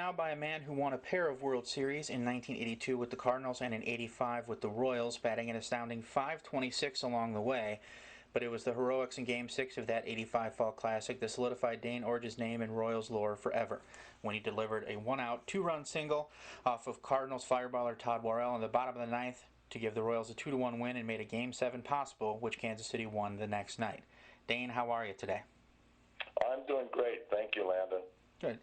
now by a man who won a pair of World Series in 1982 with the Cardinals and in '85 with the Royals, batting an astounding .526 along the way. But it was the heroics in Game 6 of that '85 Fall Classic that solidified Dane Iorg's name in Royals lore forever, when he delivered a one-out, two-run single off of Cardinals fireballer Todd Worrell in the bottom of the ninth to give the Royals a 2-1 win and made a Game 7 possible, which Kansas City won the next night. Dane, how are you today? I'm doing great. Thank you, Landon. Good.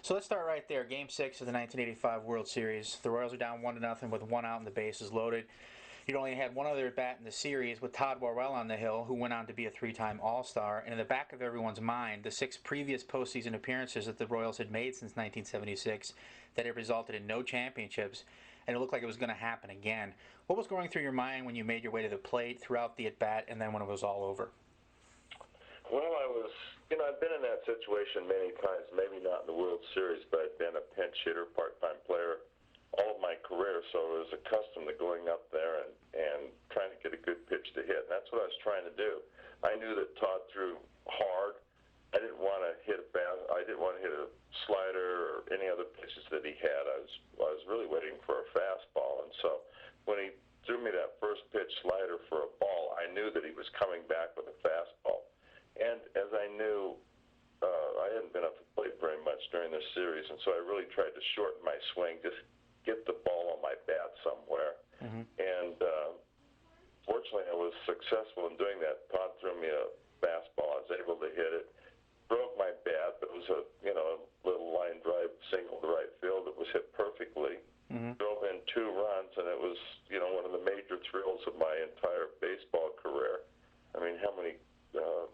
So let's start right there. Game 6 of the 1985 World Series. The Royals are down 1-0 with one out and the bases loaded. You'd only had one other at-bat in the series with Todd Worrell on the hill, who went on to be a three-time All-Star. And in the back of everyone's mind, the 6 previous postseason appearances that the Royals had made since 1976 that had resulted in no championships, and it looked like it was going to happen again. What was going through your mind when you made your way to the plate, throughout the at-bat, and then when it was all over? Well, I've been in that situation many times, maybe not in the World Series, but I've been a pinch hitter, part-time player all of my career, so I was accustomed to going up there and trying to get a good pitch to hit. And that's what I was trying to do. I knew that Todd threw hard. I didn't want to hit a slider or any other pitches that he had. I was really waiting for a fastball, and so when he threw me that first pitch slider for a ball, I knew that he was coming back with a fastball. And as I knew, I hadn't been up to the plate very much during this series, and so I really tried to shorten my swing, just get the ball on my bat somewhere. Mm-hmm. And fortunately, I was successful in doing that. Todd threw me a fastball. I was able to hit it. Broke my bat, but it was a little line drive single to right field. It was hit perfectly. Mm-hmm. Drove in 2 runs, and it was one of the major thrills of my entire baseball career. I mean, how many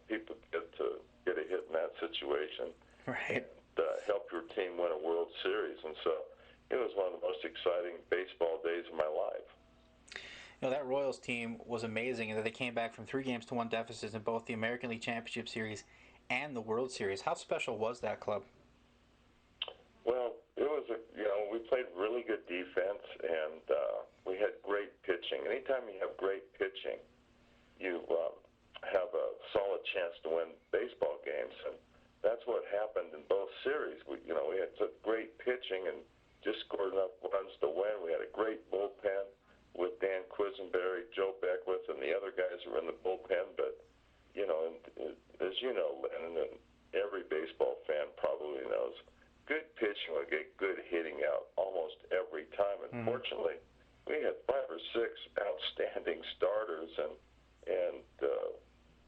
people get a hit in that situation, right? And help your team win a World Series, and so it was one of the most exciting baseball days of my life. That Royals team was amazing, and that they came back from 3-1 deficits in both the American League Championship Series and the World Series. How special was that club? Well, it was we played really good defense, and we had great pitching. Anytime you have great pitching, you have a solid chance to win baseball games, and that's what happened in both series. We had such great pitching and just scored enough runs to win. We had a great bullpen with Dan Quisenberry, Joe Beckwith, and the other guys who were in the bullpen. But as you know, and every baseball fan probably knows, good pitching will get good hitting out almost every time. And fortunately, we had 5 or 6 outstanding starters, and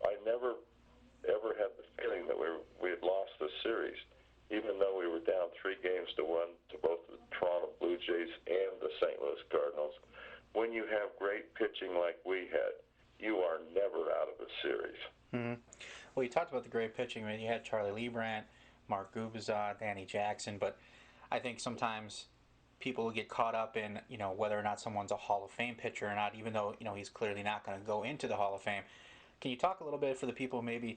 I never ever had the feeling that we had lost the series, even though we were down 3-1 to both the Toronto Blue Jays and the St. Louis Cardinals. When you have great pitching like we had, you are never out of a series. Mm-hmm. Well, you talked about the great pitching. I mean, you had Charlie Leibrandt, Mark Gubicza, Danny Jackson, but I think sometimes people get caught up in whether or not someone's a Hall of Fame pitcher or not, even though he's clearly not going to go into the Hall of Fame. Can you talk a little bit for the people who maybe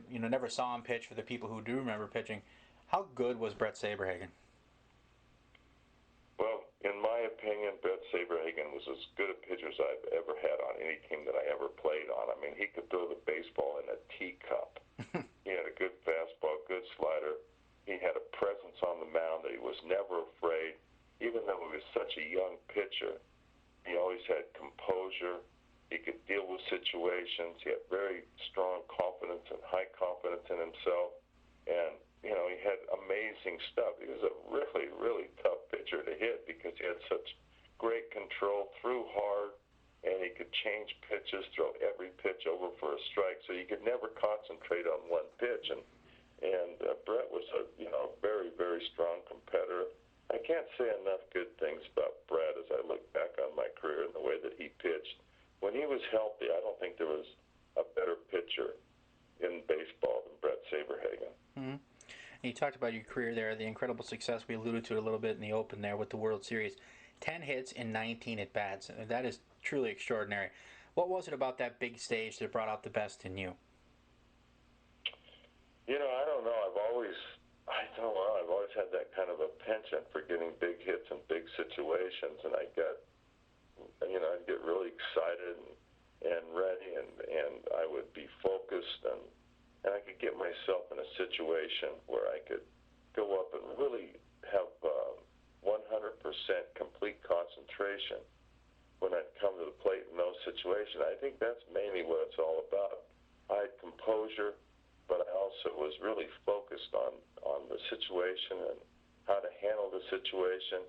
never saw him pitch, for the people who do remember pitching? How good was Bret Saberhagen? Well, in my opinion, Bret Saberhagen was as good a pitcher as I've ever had on any team that I ever played on. I mean, he could throw the baseball in a teacup. He had a good fastball, good slider. He had a presence on the mound that he was never afraid. Even though he was such a young pitcher, he always had composure. He could deal with situations. He had very strong confidence and high confidence in himself. And, he had amazing stuff. He was a really, really tough pitcher to hit because he had such great control, threw hard, and he could change pitches, throw every pitch over for a strike. So you could never concentrate on one pitch. And Bret was a very, very strong competitor. I can't say enough good things about Bret as I look back on my career and the way that he pitched. When he was healthy, I don't think there was a better pitcher in baseball than Bret Saberhagen. Mm-hmm. And you talked about your career there, the incredible success we alluded to a little bit in the open there with the World Series. 10 hits in 19 at-bats. That is truly extraordinary. What was it about that big stage that brought out the best in you? I don't know. I've always had that kind of a penchant for getting big hits in big situations, and I'd get really excited and ready, and I would be focused, and I could get myself in a situation where I could go up and really have situation when I'd come to the plate in those situations. I think that's mainly what it's all about. I had composure, but I also was really focused on the situation and how to handle the situation.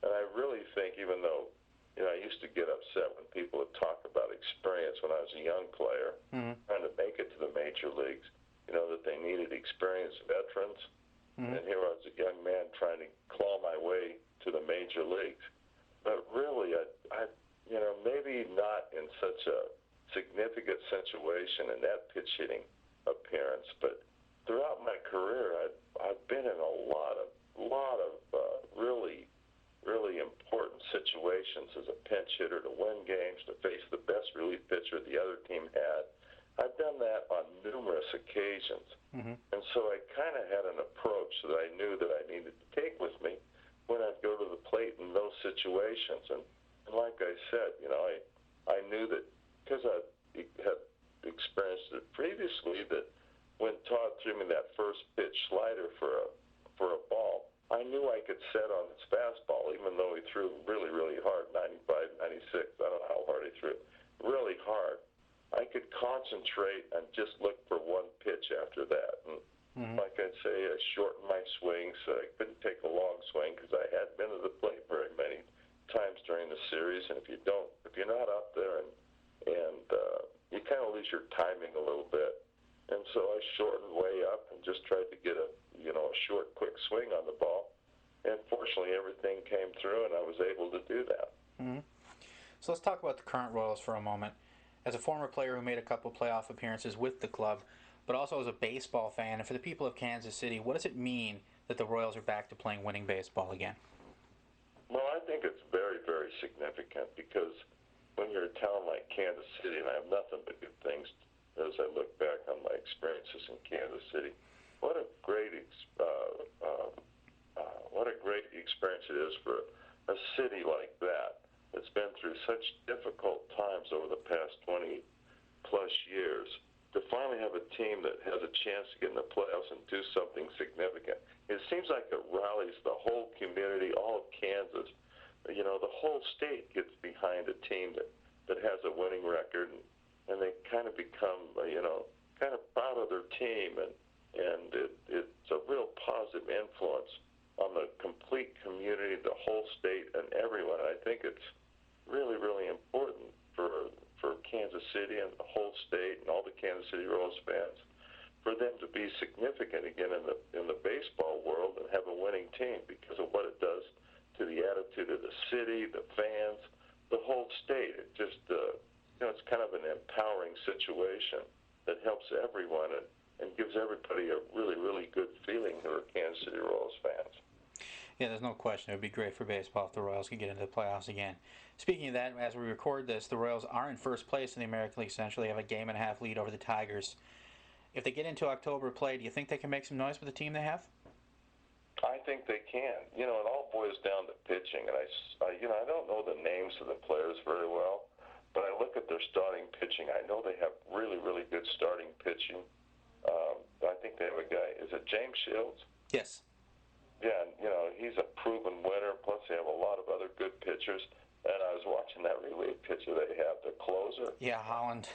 And I really think, even though, I used to get upset when people would talk about experience when I was a young player, trying to make it to the major leagues, that they needed experienced veterans. And here I was a young man trying to claw my way to the major leagues. But really, I maybe not in such a significant situation in that pitch hitting appearance, but throughout my career, I've been in a lot of really, really important situations as a pinch hitter to win games, to face the best relief pitcher the other team had. I've done that on numerous occasions. And so I kind of had an approach that I knew that I needed to take with me when I'd go to the plate in those situations. And like I said, I knew that because I had experienced it previously, that when Todd threw me that first pitch slider for a ball, I knew I could set on his fastball, even though he threw really, really hard, 95, 96. I don't know how hard he threw, really hard. I could concentrate and just look for one pitch after that. And like I'd say, I shortened my swing so I couldn't take a long swing because I hadn't been to the plate very many times during the series. And if you're not up there and you kind of lose your timing a little bit. And so I shortened way up and just tried to get a short, quick swing on the ball. And fortunately, everything came through, and I was able to do that. So let's talk about the current Royals for a moment. As a former player who made a couple playoff appearances with the club, but also as a baseball fan, and for the people of Kansas City, what does it mean that the Royals are back to playing winning baseball again? Well, I think it's very, very significant because when you're a town like Kansas City, and I have nothing but good things as I look back on my experiences in Kansas City, what a great experience it is for a city like that that's been through such difficult times over the past 20 plus years to finally have a team that has a chance to get in the playoffs and do something significant. It seems like it rallies the whole community, all of Kansas. The whole state gets behind a team that has a winning record, and they kind of become, kind of proud of their team, and it's a real positive influence on the complete community, the whole state, and everyone. I think it's really, really important for Kansas City and the whole state and all the Kansas City Royals fans for them to be significant again in the baseball world and have a winning team because of what it does to the attitude of the city, the fans, the whole state. It just, it's kind of an empowering situation that helps everyone and gives everybody a really, really good feeling who are Kansas City Royals fans. Yeah, there's no question. It would be great for baseball if the Royals could get into the playoffs again. Speaking of that, as we record this, the Royals are in first place in the American League Central. They have a game-and-a-half lead over the Tigers. If they get into October play, do you think they can make some noise with the team they have? I think they can. It all boils down to pitching, and I don't know the names of the players very well, but I look at their starting pitching. I know they have really, really good starting pitching. I think they have a guy. Is it James Shields? Yes. Yeah, and, he's a proven winner. Plus, they have a lot of other good pitchers. And I was watching that relief pitcher they have, the closer. Yeah, Holland.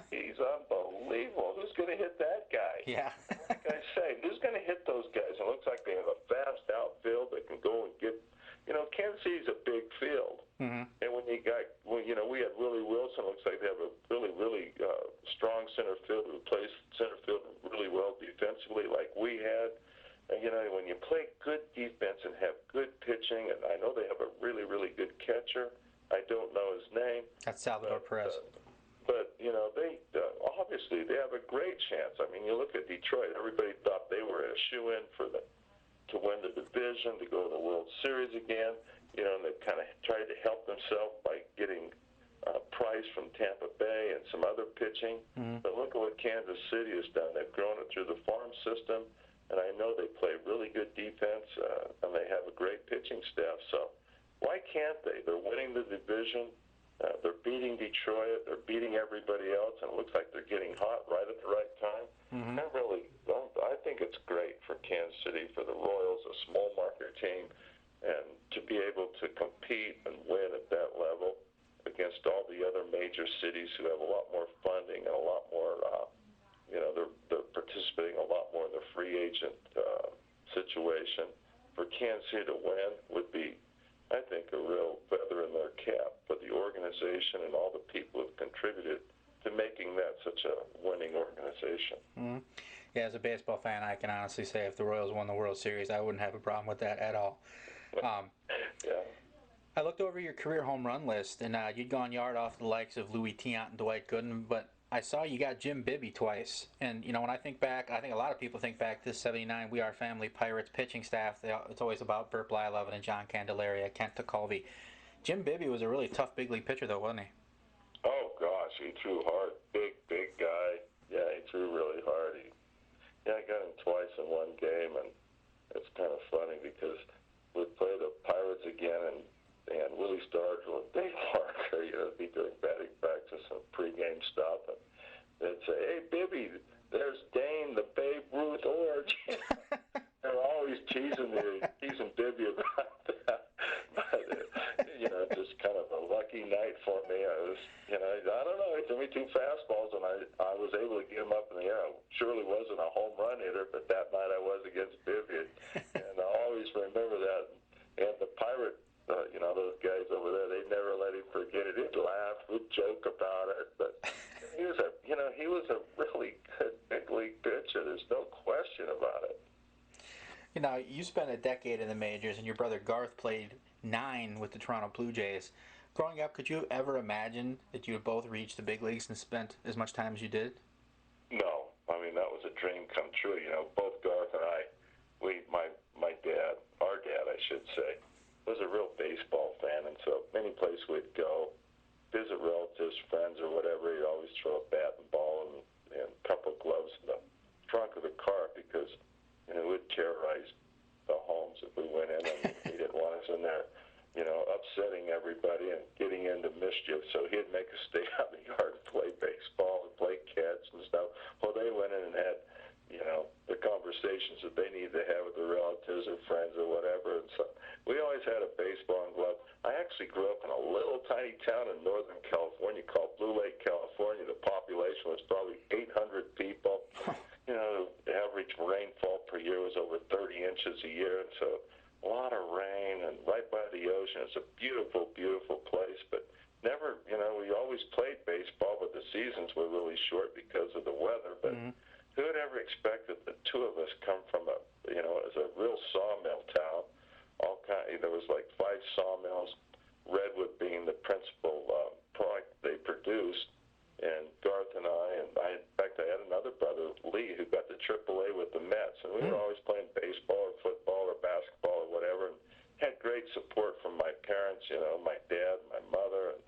He's unbelievable. Who's going to hit that guy? Yeah. Like I say, who's going to hit those guys? It looks like they have a fast outfield that can go and get. Kansas City's a big field. And when we had Willie Wilson. Looks like they have a really, really strong center field who plays center field really well defensively, like we had. And, when you play good defense and have good pitching, and I know they have a really, really good catcher. I don't know his name. That's Salvador Perez. But they obviously they have a great chance. I mean, you look at Detroit. Everybody thought they were a shoe-in to win the division, to go to the World Series again. And they kind of tried to help themselves by getting Price from Tampa Bay and some other pitching. But look at what Kansas City has done. They've grown it through the farm system. And I know they play really good defense, and they have a great pitching staff. So why can't they? They're winning the division. They're beating Detroit. They're beating everybody else, and it looks like they're getting hot right at the right time. I think it's great for Kansas City, for the Royals, a small market team, and to be able to compete and win at that level. major cities who have a lot more funding and a lot more, they're participating a lot more in the free agent situation. For Kansas City to win would be, I think, a real feather in their cap for the organization and all the people who've contributed to making that such a winning organization. Mm-hmm. Yeah, as a baseball fan, I can honestly say if the Royals won the World Series, I wouldn't have a problem with that at all. Yeah. I looked over your career home run list, and you'd gone yard off the likes of Louis Tiant and Dwight Gooden, but I saw you got Jim Bibby twice. And, when I think back, I think a lot of people think back to this 79 We Are Family Pirates pitching staff. It's always about Burt Blyleven and John Candelaria, Kent Tekulve. Jim Bibby was a really tough big league pitcher, though, wasn't he? Oh, gosh, he threw hard. Big guy. Yeah, he threw really hard. I got him twice in one game, and it's kind of funny because we'd play the Pirates again, and Willie Stargell and Dave Parker, be doing batting practice and pregame stuff, and they'd say, "Hey, Bibby, there's Dane, the Babe Ruth Iorg." They're always teasing Bibby about that. But, just kind of a lucky night for me. I was, I don't know, he threw me 2 fastballs, and I was able to get him up in the air. I surely wasn't a home run hitter, but that night I was against Bibby, and I always remember that. And the Pirate, those guys over there, they never let him forget it. He'd laugh, he'd joke about it, but he was a really good big league pitcher. There's no question about it. You spent a decade in the majors, and your brother Garth played 9 with the Toronto Blue Jays. Growing up, could you ever imagine that you would both reach the big leagues and spent as much time as you did? No, that was a dream come true. Both Garth and I, my dad, our dad, I should say, was a real baseball fan, and so many places we'd go, visit relatives, friends, or whatever. He'd always throw a bat and ball and a couple of gloves in the trunk of the car because we'd terrorize the homes if we went in, and he didn't want us in there, upsetting everybody and getting into mischief. So he'd make us stay out in the yard and play baseball and play catch and stuff. Well, they went in and had, the conversations that they needed to have with their relatives or friends or whatever. And so we always had a baseball and glove. I actually grew up in a little tiny town in Northern California called Blue Lake, California. The population was probably 800 people. The average rainfall per year was over 30 inches a year, and so a lot of rain and right by the ocean. It's a beautiful, beautiful place, but never, we always played baseball, but the seasons were really short because of the weather. But who would ever expect that the two of us come from it was a real sawmill town. There was like 5 sawmills, redwood being the principal product they produced. And Garth and in fact, I had another brother, Lee, who got the AAA with the Mets, and we were always playing baseball or football or basketball or whatever, and had great support from my parents, my dad, my mother, and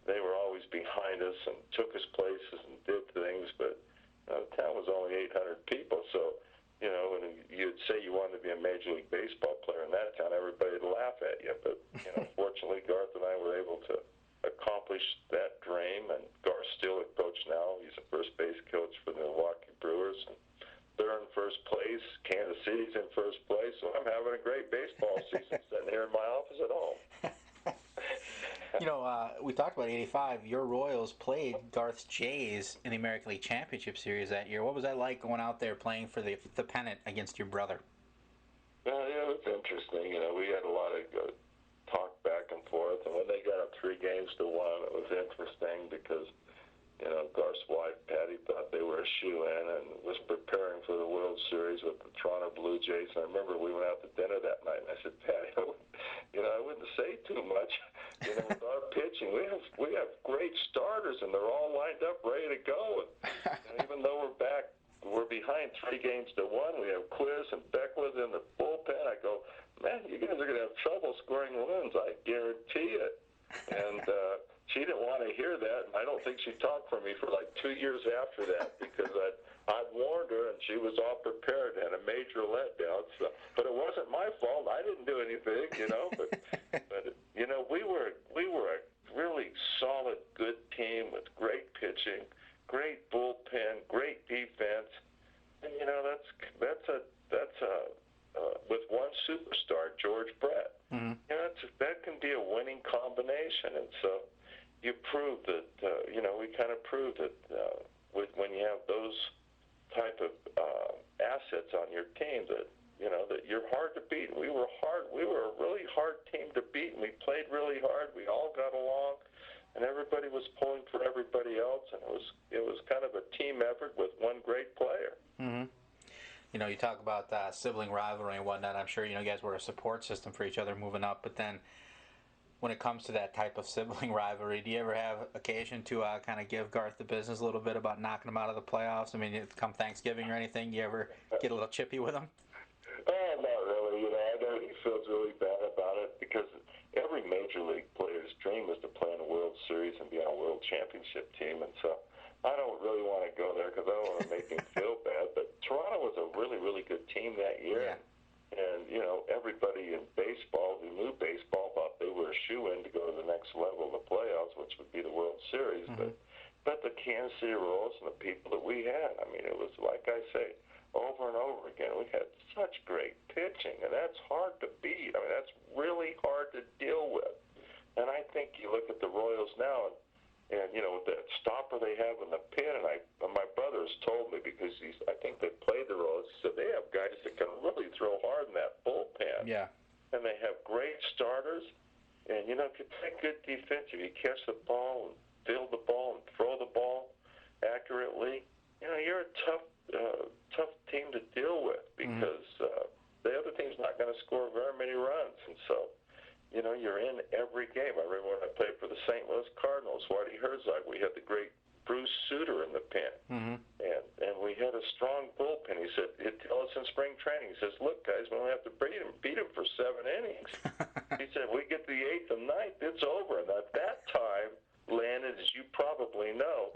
they were always behind us and took us places and did things, but the town was only 800 people, so, when you'd say you wanted to be a Major League Baseball player in that town, everybody would laugh at you, but, fortunately, Garth and I were able to accomplish that dream, and Garth's still a coach now. He's a first base coach for the Milwaukee Brewers, and they're in first place. Kansas City's in first place, so I'm having a great baseball season sitting here in my office at home. We talked about 85. Your Royals played Garth's Jays in the American League Championship Series that year. What was that like going out there playing for the pennant against your brother? Well, it was interesting. We had a lot of talk back and forth, and when they got up 3-1, it was interesting because Garth's wife Patty thought they were a shoe-in and was preparing for the World Series with the Toronto Blue Jays. And I remember we went out to dinner that night, and I said, Patty, I wouldn't say too much. With our pitching, we have great starters, and they're all lined up, ready to go. And even though we're behind 3-1, we have Quiz and Beckwith in the bullpen. I go, man, you guys are going to have trouble scoring runs, I guarantee it. And she didn't want to hear that, and I don't think she talked for me for like 2 years after that because I'd warned her, and she was all prepared and a major letdown. So, but it wasn't my fault. I didn't do anything, But we were a really solid, good team with great pitching, great bullpen, great defense, and that's with one superstar, George Bret. Mm-hmm. That can be a winning combination, and so you proved that, we kind of proved that when you have those type of assets on your team that, that you're hard to beat. We were a really hard team to beat, and we played really hard. We all got along, and everybody was pulling for everybody else, and it was kind of a team effort with one great player. Mm-hmm. You talk about sibling rivalry and whatnot. I'm sure, you guys were a support system for each other moving up, but then when it comes to that type of sibling rivalry, do you ever have occasion to kind of give Garth the business a little bit about knocking him out of the playoffs? I mean, come Thanksgiving or anything, do you ever get a little chippy with him? Oh, not really. I know he feels really bad about it because every major league player's dream is to play in a World Series and be on a World Championship team, and so I don't really want to go there because I don't want to make him feel bad. But Toronto was a really, really good team that year. Yeah. And, everybody in baseball who knew baseball thought they were a shoo-in to go to the next level of the playoffs, which would be the World Series. Mm-hmm. But the Kansas City Royals and the people that we had, I mean, it was like I say, over and over again, we had such great pitching, and that's hard to beat. I mean, that's really hard to deal with. And I think you look at the Royals now, and with that stopper they have in the pin, and my brother has told me because I think they played the Royals, he said they have guys that can really throw hard in that bullpen. Yeah. And they have great starters, and if you play good defense, if you catch the ball and field the ball and throw the ball accurately, you're a tough team to deal with because the other team's not going to score very many runs, and so you're in every game. I remember when I played for the St. Louis Cardinals, Whitey Herzog, we had the great Bruce Sutter in the pen. Mm-hmm. And we had a strong bullpen. He said, he'd tell us in spring training, he says, look, guys, we don't have to beat him for 7 innings. He said, if we get the 8th and 9th, it's over. And at that time, Landon, as you probably know,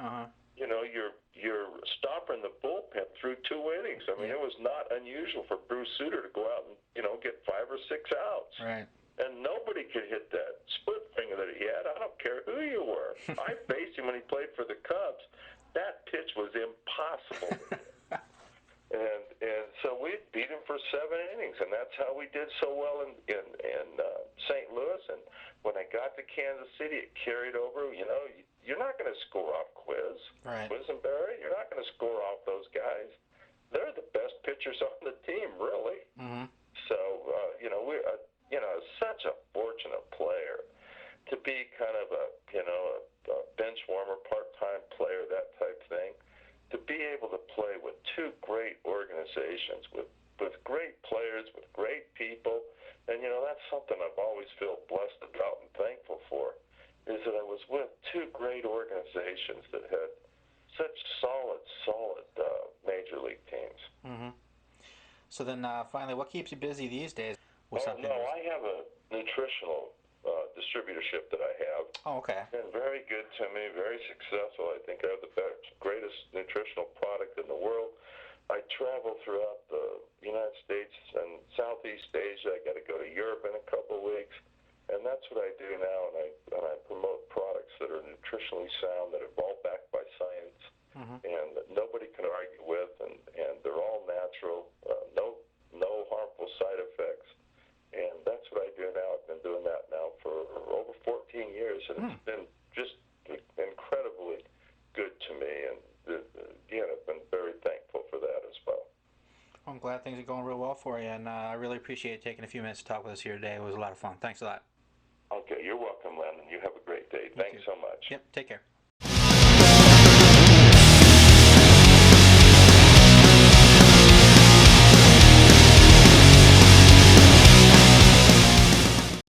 you're stopping the bullpen through 2 innings. I mean, It was not unusual for Bruce Sutter to go out and, get 5 or 6 outs. Right. And nobody could hit that split finger that he had. I don't care who you were. I faced him when he played for the Cubs. That pitch was impossible. and so we beat him for 7 innings, and that's how we did so well in St. Louis. And when I got to Kansas City, it carried over. You're not going to score off Quisenberry. You're not going to score off those guys. They're the best pitchers on the team, really. Mm-hmm. So, we're such a fortunate player to be kind of a bench warmer, part-time player, that type thing, to be able to play with 2 great organizations, with great players, with great people. And, that's something I've always felt blessed about and thankful for, is that I was with 2 great organizations that had such solid major league teams. Mm-hmm. So then, finally, what keeps you busy these days? I have a nutritional distributorship that I have. Oh, okay. Been very good to me, very successful. I think I have the greatest nutritional product in the world. I travel throughout the United States and Southeast Asia. I got to go to Europe in a couple of weeks, and that's what I do now. And I promote products that are nutritionally sound, that are all backed by science, and that nobody can argue with, and they're all natural, no harmful side effects. And that's what I do now. I've been doing that now for over 14 years, and it's been just incredibly good to me. And again, I've been very thankful for that as well. I'm glad things are going real well for you, and I really appreciate taking a few minutes to talk with us here today. It was a lot of fun. Thanks a lot. Okay, you're welcome, Len, and you have a great day. Thanks so much. Yep, take care.